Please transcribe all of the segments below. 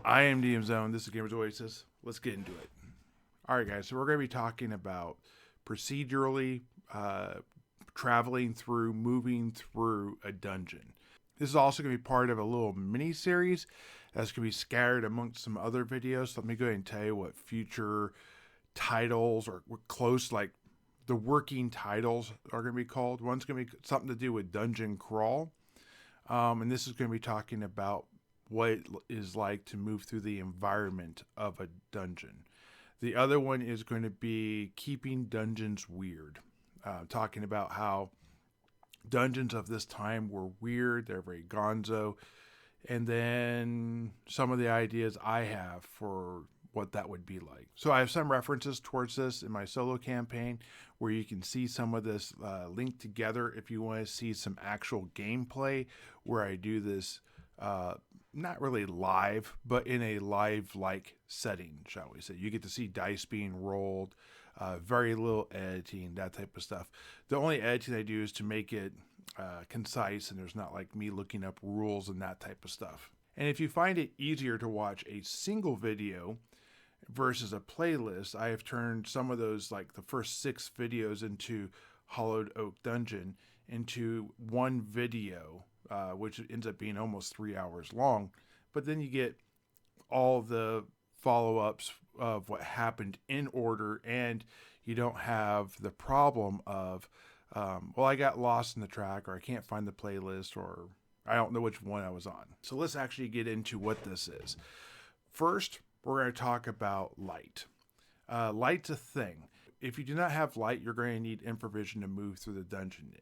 I am DM Zone. This is Gamers Oasis. Let's get into it. All right, guys. So we're going to be talking about procedurally traveling through, moving through a dungeon. This is also going to be part of a little mini series that's going to be scattered amongst some other videos. So let me go ahead and tell you what future titles or close, like the working titles, are going to be called. One's going to be something to do with dungeon crawl, and this is going to be talking about what it is like to move through the environment of a dungeon. The other one is going to be keeping dungeons weird, talking about how dungeons of this time were weird, they're very gonzo, and then some of the ideas I have for what that would be like. So I have some references towards this in my solo campaign where you can see some of this linked together if you want to see some actual gameplay where I do this not really live, but in a live-like setting, shall we say. You get to see dice being rolled, very little editing, that type of stuff. The only editing I do is to make it concise, and there's not like me looking up rules and that type of stuff. And if you find it easier to watch a single video versus a playlist, I have turned some of those, like the first 6 videos into Hollowed Oak Dungeon, into one video, which ends up being almost 3 hours long. But then you get all the follow-ups of what happened in order, and you don't have the problem of, well, I got lost in the track, or I can't find the playlist, or I don't know which one I was on. So let's actually get into what this is. First, we're going to talk about light. Light's a thing. If you do not have light, you're going to need infravision to move through the dungeon.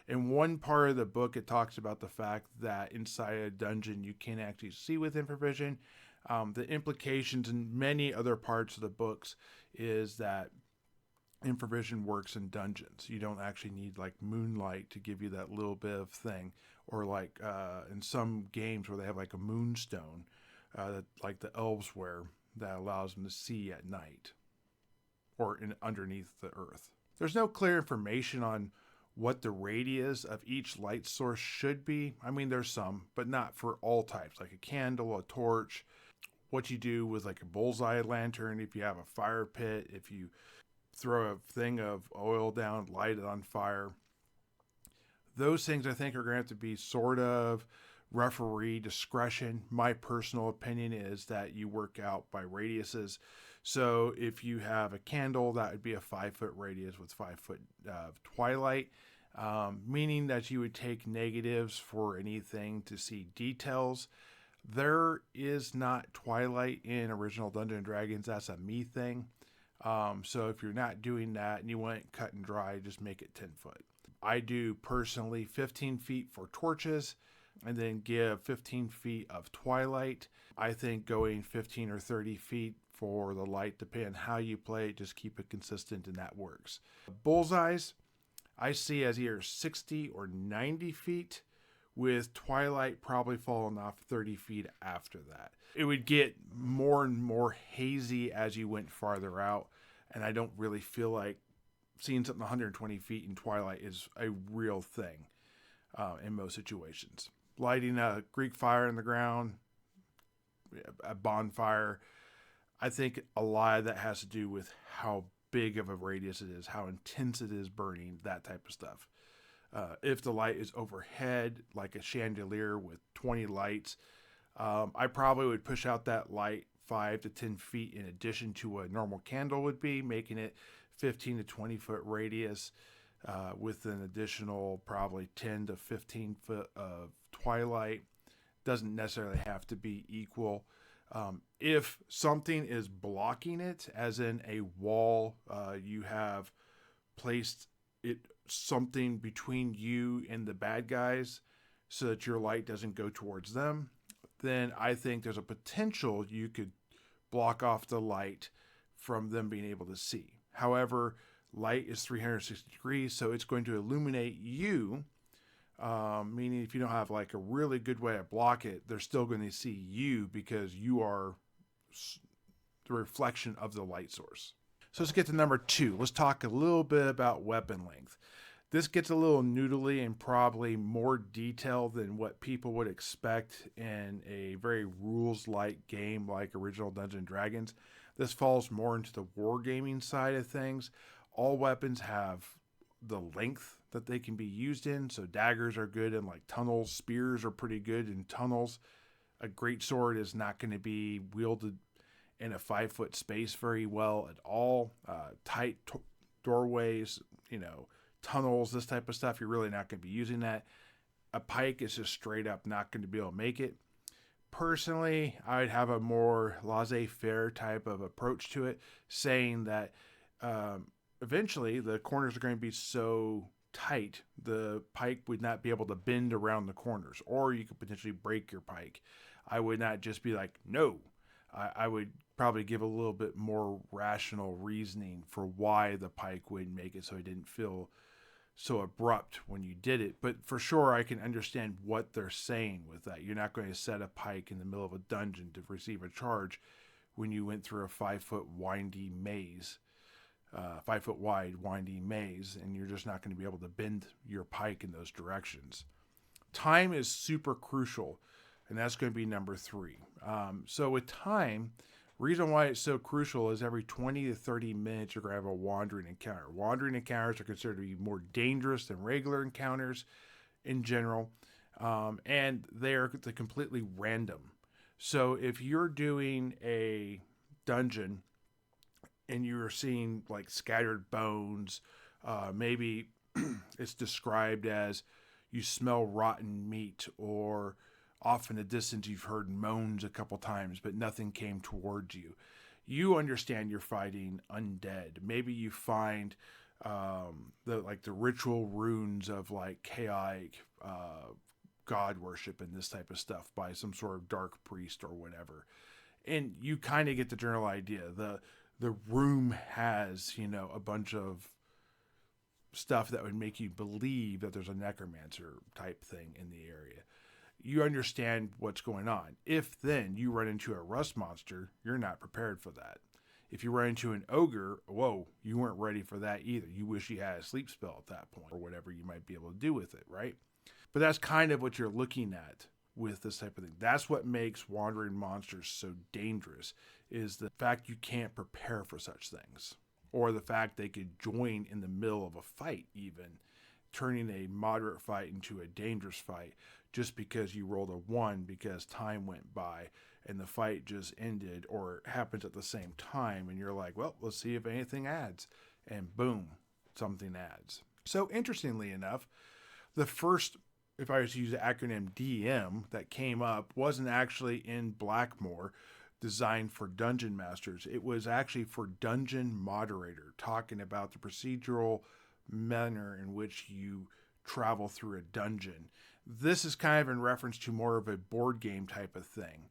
In one part of the book, it talks about the fact that inside a dungeon, you can't actually see with infravision. The implications in many other parts of the books is that infravision works in dungeons. You don't actually need like moonlight to give you that little bit of thing, or like in some games where they have like a moonstone, that like the elves wear, that allows them to see at night or underneath the earth. There's no clear information on what the radius of each light source should be. I mean, there's some, but not for all types, like a candle, a torch, what you do with like a bullseye lantern, if you have a fire pit, if you throw a thing of oil down, light it on fire. Those things I think are going to have to be sort of referee discretion. My personal opinion is that you work out by radiuses. So if you have a candle, that would be a 5-foot radius with 5 foot twilight, meaning that you would take negatives for anything to see details. There is not twilight in original Dungeons & Dragons. That's a me thing. So if you're not doing that and you want it cut and dry, just make it 10 foot. I do personally 15 feet for torches, and then give 15 feet of twilight. I think going 15 or 30 feet for the light, depending on how you play, just keep it consistent, and that works. Bullseyes, I see as either 60 or 90 feet, with twilight probably falling off 30 feet after that. It would get more and more hazy as you went farther out, and I don't really feel like seeing something 120 feet in twilight is a real thing in most situations. Lighting a Greek fire in the ground, a bonfire, I think a lot of that has to do with how big of a radius it is, how intense it is burning, that type of stuff. If the light is overhead, like a chandelier with 20 lights, I probably would push out that light 5 to 10 feet in addition to what a normal candle would be, making it 15 to 20 foot radius, with an additional probably 10 to 15 foot of twilight. Doesn't necessarily have to be equal. If something is blocking it, as in a wall, you have placed something between you and the bad guys so that your light doesn't go towards them, then I think there's a potential you could block off the light from them being able to see. However, light is 360 degrees, so it's going to illuminate you, meaning if you don't have like a really good way to block it, they're still going to see you because you are the reflection of the light source. So let's get to number 2. Let's talk a little bit about weapon length. This gets a little noodly and probably more detailed than what people would expect in a very rules-like game like original Dungeons and Dragons. This falls more into the wargaming side of things. All weapons have the length that they can be used in. So daggers are good in like tunnels. Spears are pretty good in tunnels. A great sword is not going to be wielded in a 5-foot space very well at all. Tight doorways, tunnels, this type of stuff, you're really not going to be using that. A pike is just straight up not going to be able to make it. Personally, I would have a more laissez-faire type of approach to it, saying that eventually the corners are going to be so tight, the pike would not be able to bend around the corners, or you could potentially break your pike. I would not just be like, no. I would probably give a little bit more rational reasoning for why the pike wouldn't make it so it didn't feel so abrupt when you did it. But for sure, I can understand what they're saying with that. You're not going to set a pike in the middle of a dungeon to receive a charge when you went through a 5-foot windy maze, 5-foot wide windy maze, and you're just not going to be able to bend your pike in those directions. Time is super crucial, and that's going to be number 3. So with time, reason why it's so crucial is every 20 to 30 minutes you're going to have a wandering encounter. Wandering encounters are considered to be more dangerous than regular encounters in general, and they're completely random. So if you're doing a dungeon and you're seeing like scattered bones, maybe it's described as you smell rotten meat, or off in the distance you've heard moans a couple times, but nothing came towards you. You understand you're fighting undead. Maybe you find the ritual runes of like chaotic god worship and this type of stuff by some sort of dark priest or whatever. And you kind of get the general idea. The room has, a bunch of stuff that would make you believe that there's a necromancer type thing in the area. You understand what's going on. If then you run into a rust monster, you're not prepared for that. If you run into an ogre, whoa, you weren't ready for that either. You wish you had a sleep spell at that point, or whatever you might be able to do with it, right? But that's kind of what you're looking at with this type of thing. That's what makes wandering monsters so dangerous, is the fact you can't prepare for such things, or the fact they could join in the middle of a fight, even turning a moderate fight into a dangerous fight just because you rolled a 1 because time went by and the fight just ended, or happens at the same time, and you're like, well, let's see if anything adds, and boom, something adds. So interestingly enough, the first, if I was to use the acronym DM, that came up wasn't actually in Blackmore, designed for dungeon masters. It was actually for dungeon moderator, talking about the procedural manner in which you travel through a dungeon. This is kind of in reference to more of a board game type of thing.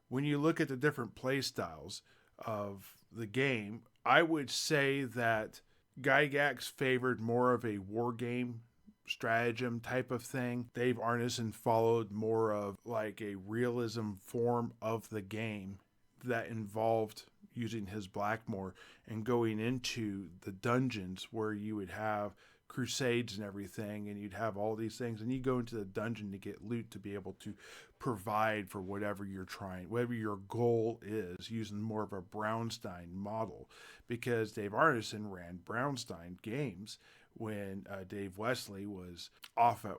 When you look at the different play styles of the game, I would say that Gygax favored more of a war game stratagem type of thing. Dave Arneson followed more of like a realism form of the game that involved using his Blackmore and going into the dungeons where you would have crusades and everything, and you'd have all these things, and you go into the dungeon to get loot to be able to provide for whatever you're trying, whatever your goal is, using more of a Brownstein model, because Dave Arneson ran Brownstein games when Dave Wesley was off at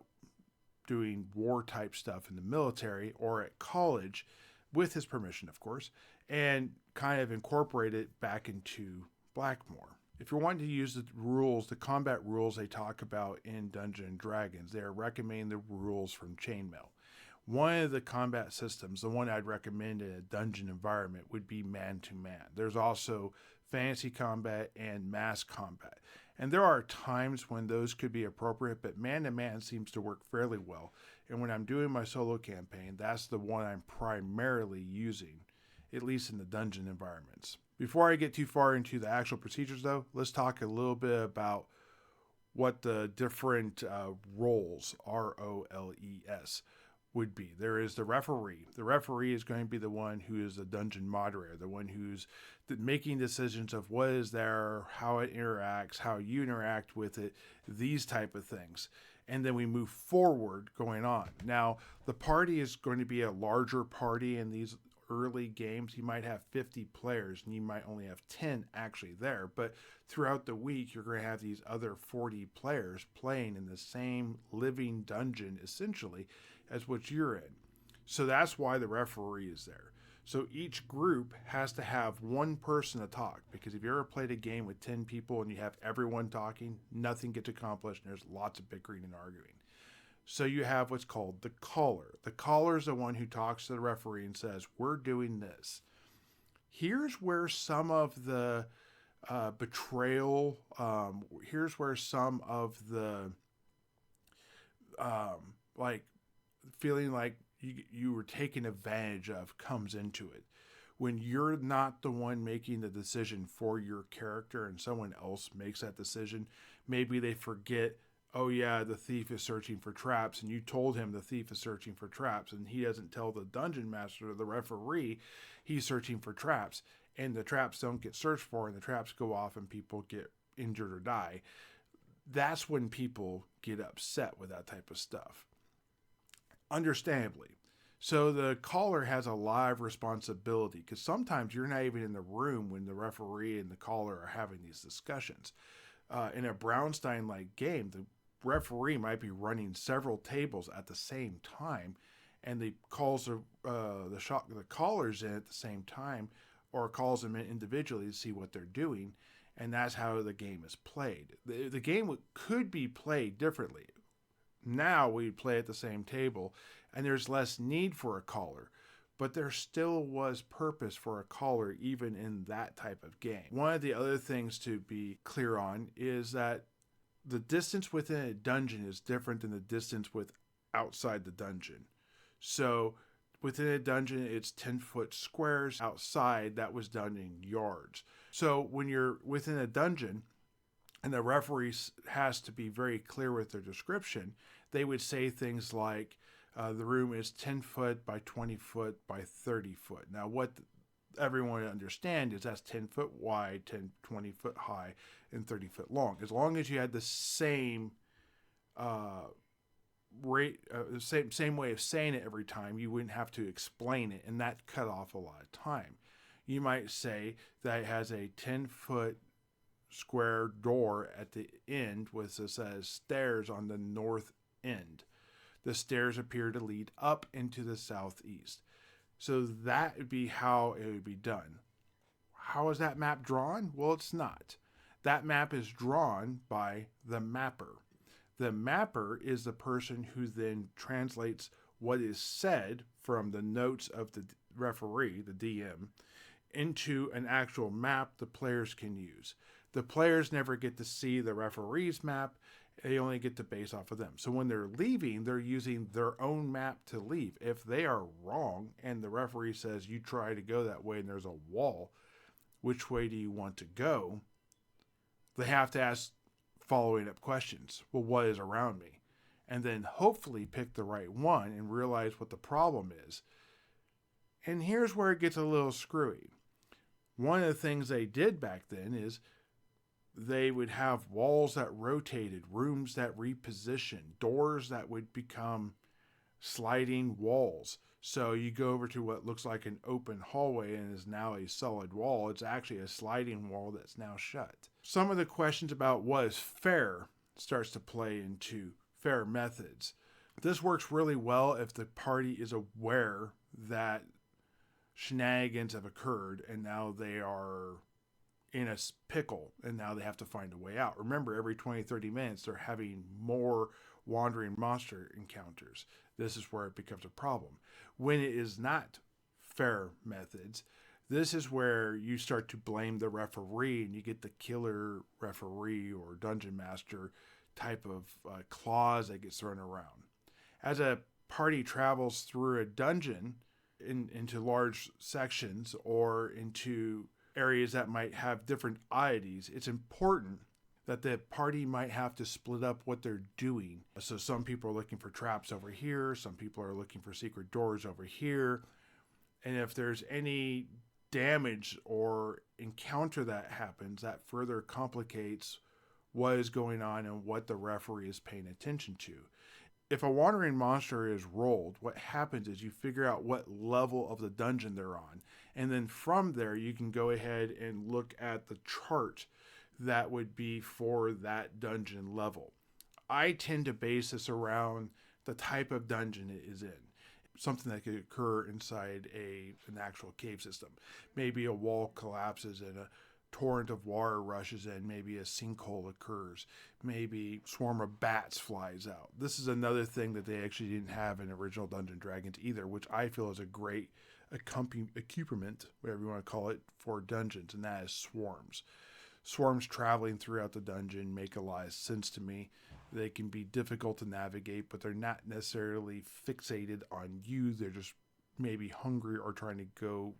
doing war type stuff in the military or at college, with his permission, of course, and kind of incorporate it back into Blackmore. If you're wanting to use the rules, the combat rules they talk about in Dungeons and Dragons, they are recommending the rules from Chainmail. One of the combat systems, the one I'd recommend in a dungeon environment, would be man-to-man. There's also fantasy combat and mass combat. And there are times when those could be appropriate, but man-to-man seems to work fairly well. And when I'm doing my solo campaign, that's the one I'm primarily using, at least in the dungeon environments. Before I get too far into the actual procedures, though, let's talk a little bit about what the different roles, ROLES, would be. There is the referee. The referee is going to be the one who is the dungeon moderator, the one who's making decisions of what is there, how it interacts, how you interact with it, these type of things. And then we move forward going on. Now, the party is going to be a larger party in these early games. You might have 50 players and you might only have 10 actually there. But throughout the week, you're going to have these other 40 players playing in the same living dungeon, essentially, as what you're in. So that's why the referee is there. So each group has to have one person to talk, because if you ever played a game with 10 people and you have everyone talking, nothing gets accomplished and there's lots of bickering and arguing. So you have what's called the caller. The caller is the one who talks to the referee and says, we're doing this. Here's where some of the betrayal, here's where some of the like feeling like you were taken advantage of comes into it. When you're not the one making the decision for your character and someone else makes that decision, maybe they forget, oh yeah, the thief is searching for traps, and you told him the thief is searching for traps, and he doesn't tell the dungeon master or the referee he's searching for traps, and the traps don't get searched for, and the traps go off and people get injured or die. That's when people get upset with that type of stuff. Understandably. So the caller has a live responsibility, because sometimes you're not even in the room when the referee and the caller are having these discussions. In a Brownstein-like game, the referee might be running several tables at the same time, and the callers in at the same time, or calls them in individually to see what they're doing, and that's how the game is played. The game could be played differently. Now we play at the same table, and there's less need for a caller, but there still was purpose for a caller even in that type of game. One of the other things to be clear on is that the distance within a dungeon is different than the distance with outside the dungeon. So within a dungeon, it's 10-foot squares. Outside, that was done in yards. So when you're within a dungeon, and the referee has to be very clear with their description, they would say things like, the room is 10 foot by 20 foot by 30 foot. Now, what everyone would understand is that's 10 foot wide, 20 foot high, and 30 foot long. As long as you had the same same way of saying it every time, you wouldn't have to explain it, and that cut off a lot of time. You might say that it has a 10-foot square door at the end with it says stairs on the north end. The stairs appear to lead up into the southeast. So that would be how it would be done. How is that map drawn? Well, it's not. That map is drawn by the mapper. The mapper is the person who then translates what is said from the notes of the referee, the DM, into an actual map the players can use. The players never get to see the referee's map. They only get to base off of them. So when they're leaving, they're using their own map to leave. If they are wrong and the referee says, you try to go that way and there's a wall, which way do you want to go? They have to ask following up questions. Well, what is around me? And then hopefully pick the right one and realize what the problem is. And here's where it gets a little screwy. One of the things they did back then is they would have walls that rotated, rooms that repositioned, doors that would become sliding walls. So you go over to what looks like an open hallway and is now a solid wall. It's actually a sliding wall that's now shut. Some of the questions about what is fair starts to play into fair methods. This works really well if the party is aware that shenanigans have occurred and now they are in a pickle and now they have to find a way out. Remember, every 20-30 minutes they're having more wandering monster encounters. This is where it becomes a problem. When it is not fair methods, this is where you start to blame the referee and you get the killer referee or dungeon master type of clause that gets thrown around. As a party travels through a dungeon into large sections or into areas that might have different oddities, it's important that the party might have to split up what they're doing. So some people are looking for traps over here, some people are looking for secret doors over here. And if there's any damage or encounter that happens, that further complicates what is going on and what the referee is paying attention to. If a wandering monster is rolled, what happens is you figure out what level of the dungeon they're on. And then from there, you can go ahead and look at the chart that would be for that dungeon level. I tend to base this around the type of dungeon it is in. Something that could occur inside an actual cave system. Maybe a wall collapses and a torrent of water rushes in. Maybe a sinkhole occurs. Maybe a swarm of bats flies out. This is another thing that they actually didn't have in original Dungeons & Dragons either, which I feel is a great accompaniment, whatever you want to call it, for dungeons, and that is swarms. Swarms traveling throughout the dungeon make a lot of sense to me. They can be difficult to navigate, but they're not necessarily fixated on you. They're just maybe hungry or trying to go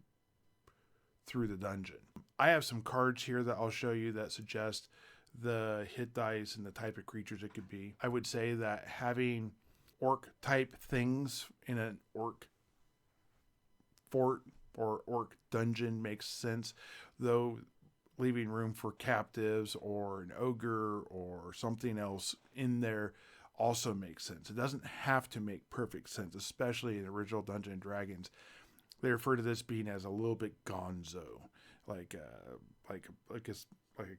through the dungeon. I have some cards here that I'll show you that suggest the hit dice and the type of creatures it could be. I would say that having orc type things in an orc fort or orc dungeon makes sense, though leaving room for captives or an ogre or something else in there also makes sense. It doesn't have to make perfect sense, especially in original Dungeons & Dragons. They refer to this being as a little bit gonzo, like a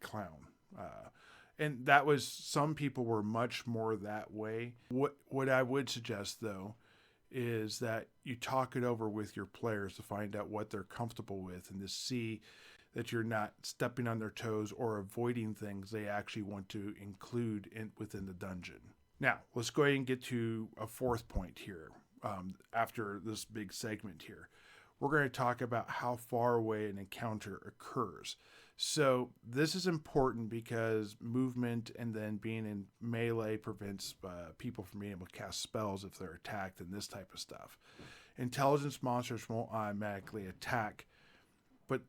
clown. And that was, some people were much more that way. What I would suggest, though, is that you talk it over with your players to find out what they're comfortable with and to see that you're not stepping on their toes or avoiding things they actually want to include within the dungeon. Now, let's go ahead and get to a fourth point here after this big segment here. We're going to talk about how far away an encounter occurs. So this is important because movement and then being in melee prevents people from being able to cast spells if they're attacked and this type of stuff. Intelligence monsters won't automatically attack, but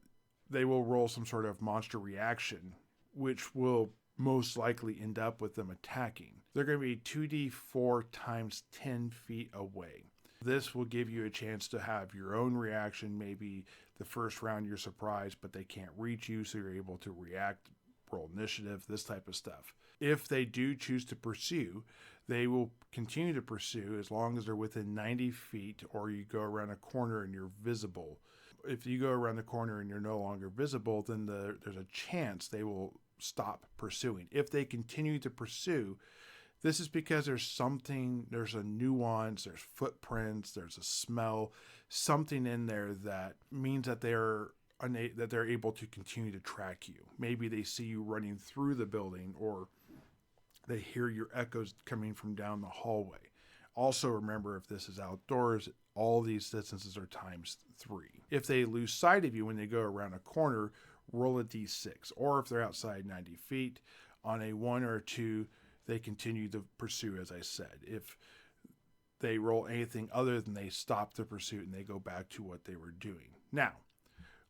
they will roll some sort of monster reaction, which will most likely end up with them attacking. They're going to be 2d4 times 10 feet away. This will give you a chance to have your own reaction. Maybe the first round you're surprised, but they can't reach you, so you're able to react, roll initiative, this type of stuff. If they do choose to pursue, they will continue to pursue as long as they're within 90 feet or you go around a corner and you're visible. If you go around the corner and you're no longer visible, then there's a chance they will stop pursuing. If they continue to pursue, this is because there's a nuance, there's footprints, there's a smell, something in there that means that they're able to continue to track you. Maybe they see you running through the building or they hear your echoes coming from down the hallway. Also remember, if this is outdoors, all these distances are times 3. If they lose sight of you when they go around a corner, roll a d6. Or if they're outside 90 feet, on a 1 or a 2, they continue to pursue, as I said. If they roll anything other than they stop the pursuit and they go back to what they were doing. Now,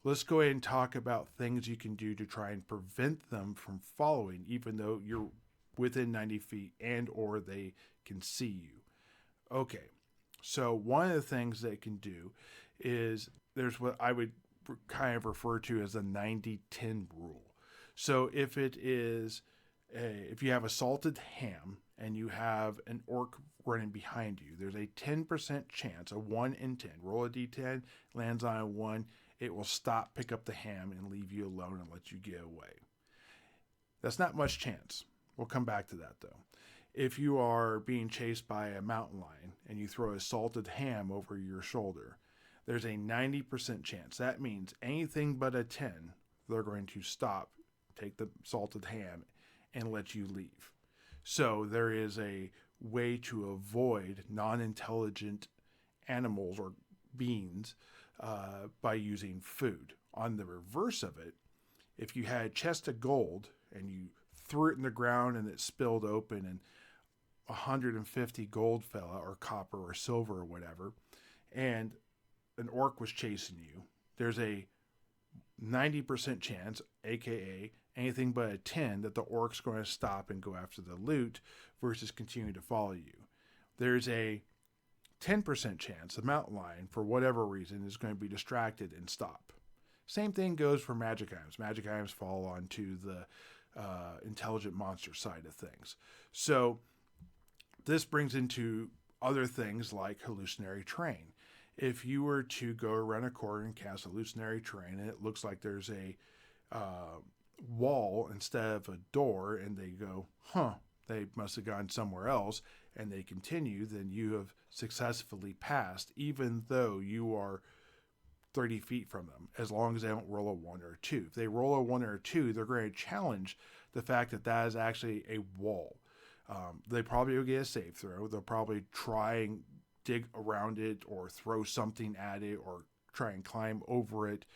let's go ahead and talk about things you can do to try and prevent them from following, even though you're within 90 feet and or they can see you. Okay, so one of the things they can do is there's what I would kind of refer to as a 90-10 rule. So if you have a salted ham and you have an orc running behind you, there's a 10% chance, a 1 in 10. Roll a d10, lands on a 1, it will stop, pick up the ham, and leave you alone and let you get away. That's not much chance. We'll come back to that, though. If you are being chased by a mountain lion and you throw a salted ham over your shoulder, there's a 90% chance. That means anything but a 10, they're going to stop, take the salted ham, and let you leave. So there is a way to avoid non-intelligent animals or beings by using food. On the reverse of it, if you had a chest of gold and you threw it in the ground and it spilled open and 150 gold fell out, or copper or silver or whatever, and an orc was chasing you, there's a 90% chance, aka anything but a 10 that the orc's going to stop and go after the loot versus continue to follow you. There's a 10% chance the mountain lion, for whatever reason, is going to be distracted and stop. Same thing goes for magic items. Magic items fall onto the intelligent monster side of things. So this brings into other things like hallucinatory terrain. If you were to go around a corner and cast hallucinatory terrain and it looks like there's a wall instead of a door, and they go, they must have gone somewhere else, and they continue, then you have successfully passed, even though you are 30 feet from them, as long as they don't roll a 1 or a 2. If they roll a 1 or a 2, they're going to challenge the fact that that is actually a wall. They probably will get a save throw. They'll probably try and dig around it or throw something at it or try and climb over it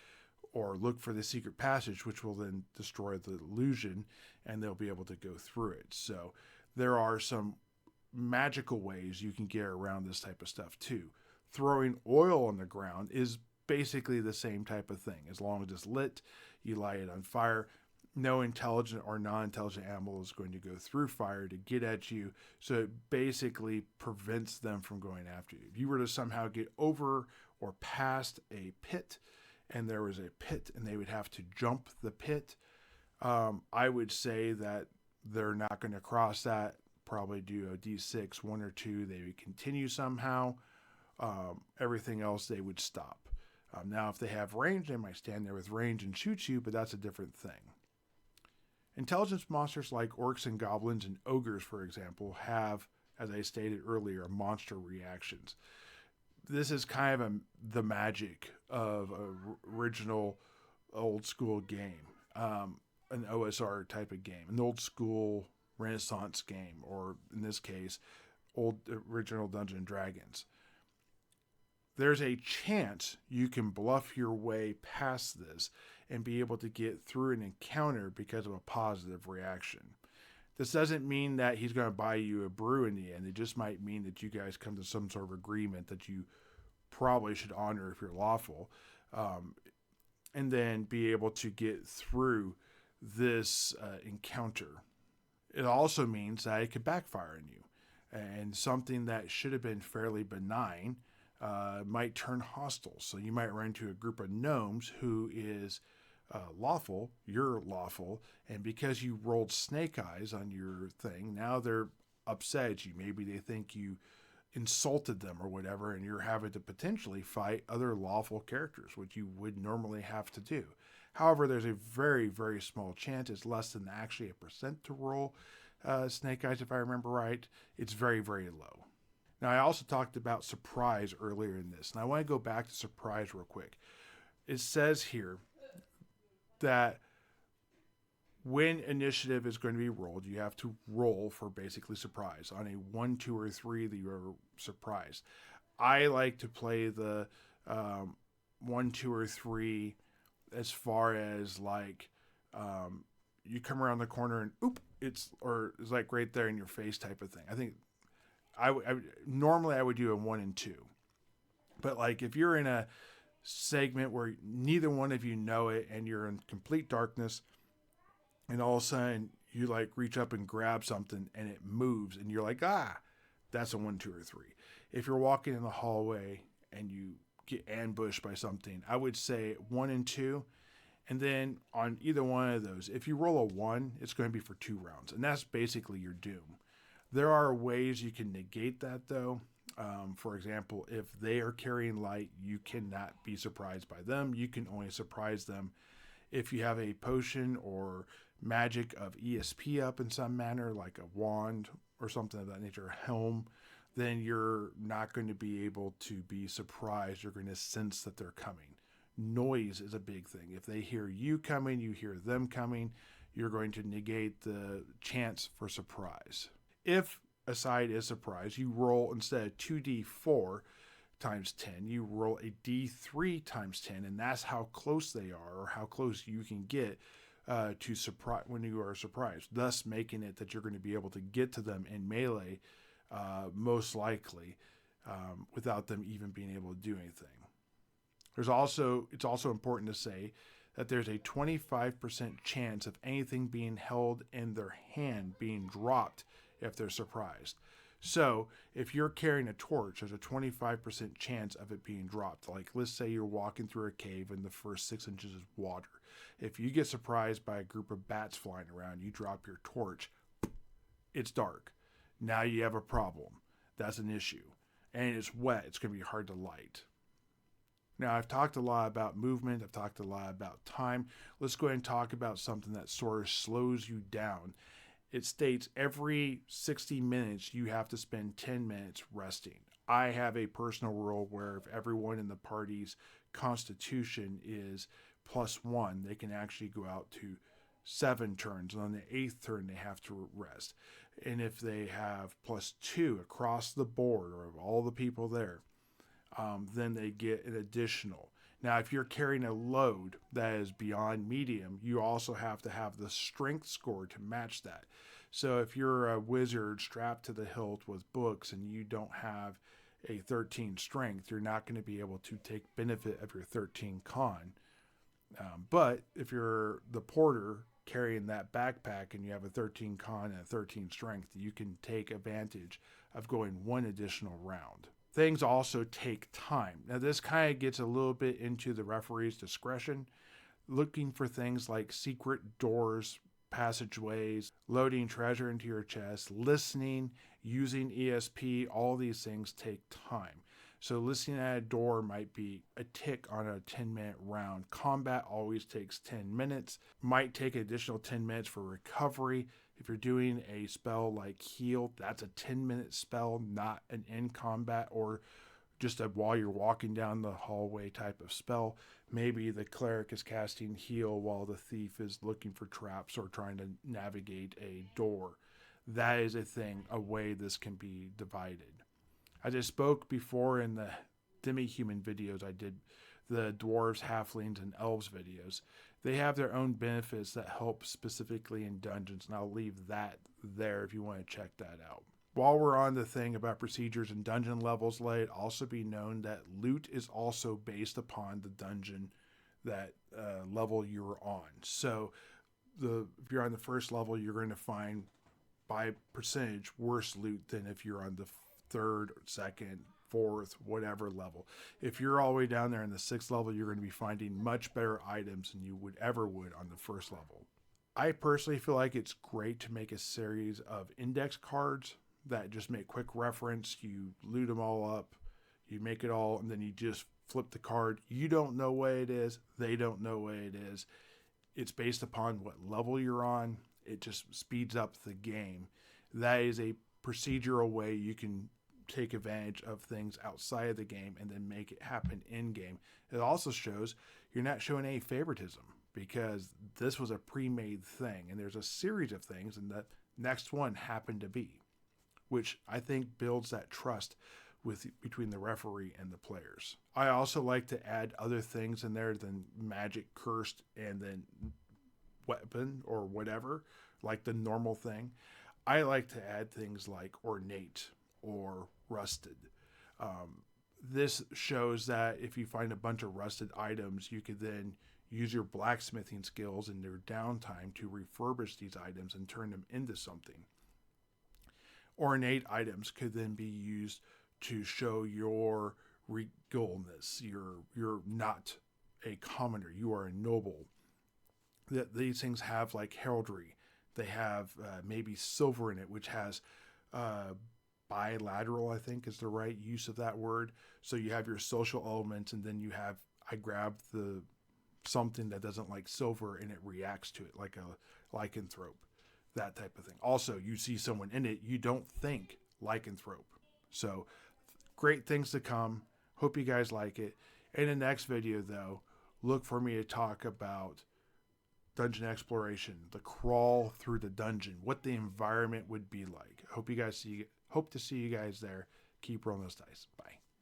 or look for the secret passage, which will then destroy the illusion, and they'll be able to go through it. So there are some magical ways you can get around this type of stuff too. Throwing oil on the ground is basically the same type of thing. As long as it's lit, you light it on fire. No intelligent or non-intelligent animal is going to go through fire to get at you, so it basically prevents them from going after you. If you were to somehow get over or past a pit, and there was a pit and they would have to jump the pit, I would say that they're not going to cross that, probably do a D6, 1 or 2, they would continue somehow. Everything else they would stop. Now, if they have range, they might stand there with range and shoot you, but that's a different thing. Intelligence monsters like orcs and goblins and ogres, for example, have, as I stated earlier, monster reactions. This is kind of the magic of an original old school game, an OSR type of game, an old school Renaissance game, or in this case, old original Dungeons and Dragons. There's a chance you can bluff your way past this and be able to get through an encounter because of a positive reaction. This doesn't mean that he's going to buy you a brew in the end. It just might mean that you guys come to some sort of agreement that you probably should honor if you're lawful, and then be able to get through this encounter. It also means that it could backfire on you, and something that should have been fairly benign might turn hostile. So you might run into a group of gnomes who is lawful, you're lawful, and because you rolled snake eyes on your thing, now they're upset at you. Maybe they think you insulted them or whatever, and you're having to potentially fight other lawful characters, which you would normally have to do. However, there's a very, very small chance. It's less than actually a percent to roll snake eyes, if I remember right. It's very, very low. Now, I also talked about surprise earlier in this, and I want to go back to surprise real quick. It says here that when initiative is going to be rolled, you have to roll for basically surprise. On a 1, 2, or 3, that you are surprised. I like to play the 1, 2, or 3 as far as like you come around the corner and it's like right there in your face type of thing. I think normally I would do a 1 and 2, but like if you're in a segment where neither one of you know it and you're in complete darkness, and all of a sudden you like reach up and grab something and it moves and you're like, that's a 1, 2, or 3. If you're walking in the hallway and you get ambushed by something, I would say 1 and 2. And then on either one of those, if you roll a 1, it's going to be for 2 rounds, and that's basically your doom. There are ways you can negate that, though. For example, if they are carrying light, you cannot be surprised by them. You can only surprise them if you have a potion or magic of ESP up in some manner, like a wand or something of that nature, a helm. Then you're not going to be able to be surprised. You're going to sense that they're coming. Noise is a big thing. If they hear you coming, you hear them coming, you're going to negate the chance for surprise. If a side is surprised, you roll instead of 2d4 times 10, you roll a d3 times 10, and that's how close they are, or how close you can get to surprise when you are surprised, thus making it that you're going to be able to get to them in melee, most likely, without them even being able to do anything. It's also important to say that there's a 25% chance of anything being held in their hand being dropped if they're surprised. So if you're carrying a torch, there's a 25% chance of it being dropped. Like, let's say you're walking through a cave and the first 6 inches is water. If you get surprised by a group of bats flying around, you drop your torch, it's dark. Now you have a problem. That's an issue. And it's wet. It's going to be hard to light. Now, I've talked a lot about movement. I've talked a lot about time. Let's go ahead and talk about something that sort of slows you down. It states every 60 minutes you have to spend 10 minutes resting. I have a personal rule where if everyone in the party's constitution is +1, they can actually go out to 7 turns, and on the 8th turn they have to rest. And if they have +2 across the board, or of all the people there, then they get an additional. Now, if you're carrying a load that is beyond medium, you also have to have the strength score to match that. So if you're a wizard strapped to the hilt with books and you don't have a 13 strength, you're not going to be able to take benefit of your 13 con. But if you're the porter carrying that backpack and you have a 13 con and a 13 strength, you can take advantage of going 1 additional round. Things also take time. Now, this kind of gets a little bit into the referee's discretion, looking for things like secret doors, passageways, loading treasure into your chest, listening, using ESP. All these things take time. So listening at a door might be a tick on a 10-minute round. Combat always takes 10 minutes. Might take an additional 10 minutes for recovery. If you're doing a spell like heal, that's a 10-minute spell, not an in combat or just a while you're walking down the hallway type of spell. Maybe the cleric is casting heal while the thief is looking for traps or trying to navigate a door. That is a thing, a way this can be divided. As I spoke before in the demi-human videos I did, the dwarves, halflings, and elves videos, they have their own benefits that help specifically in dungeons, and I'll leave that there if you want to check that out. While we're on the thing about procedures and dungeon levels, let it also be known that loot is also based upon the dungeon that level you're on. So if you're on the first level, you're going to find by percentage worse loot than if you're on the 3rd, 2nd, 4th, whatever level. If you're all the way down there in the 6th level, you're going to be finding much better items than you would on the 1st level. I personally feel like it's great to make a series of index cards that just make quick reference. You loot them all up, you make it all, and then you just flip the card. You don't know what it is. They don't know what it is. It's based upon what level you're on. It just speeds up the game. That is a procedural way you can take advantage of things outside of the game and then make it happen in game. It also shows you're not showing any favoritism because this was a pre-made thing and there's a series of things and the next one happened to be, which I think builds that trust between the referee and the players. I also like to add other things in there than magic, cursed, and then weapon or whatever, like the normal thing. I like to add things like ornate or rusted. This shows that if you find a bunch of rusted items, you could then use your blacksmithing skills in their downtime to refurbish these items and turn them into something. Ornate items could then be used to show your regalness. You're not a commoner. You are a noble. These things have like heraldry. They have maybe silver in it, which has bilateral, I think is the right use of that word. So you have your social elements, and then you have, I grabbed the something that doesn't like silver and it reacts to it, like a lycanthrope, that type of thing. Also, you see someone in it, you don't think lycanthrope. So great things to come. Hope you guys like it. In the next video, though, look for me to talk about dungeon exploration, the crawl through the dungeon, what the environment would be like. Hope to see you guys there. Keep rolling those dice. Bye.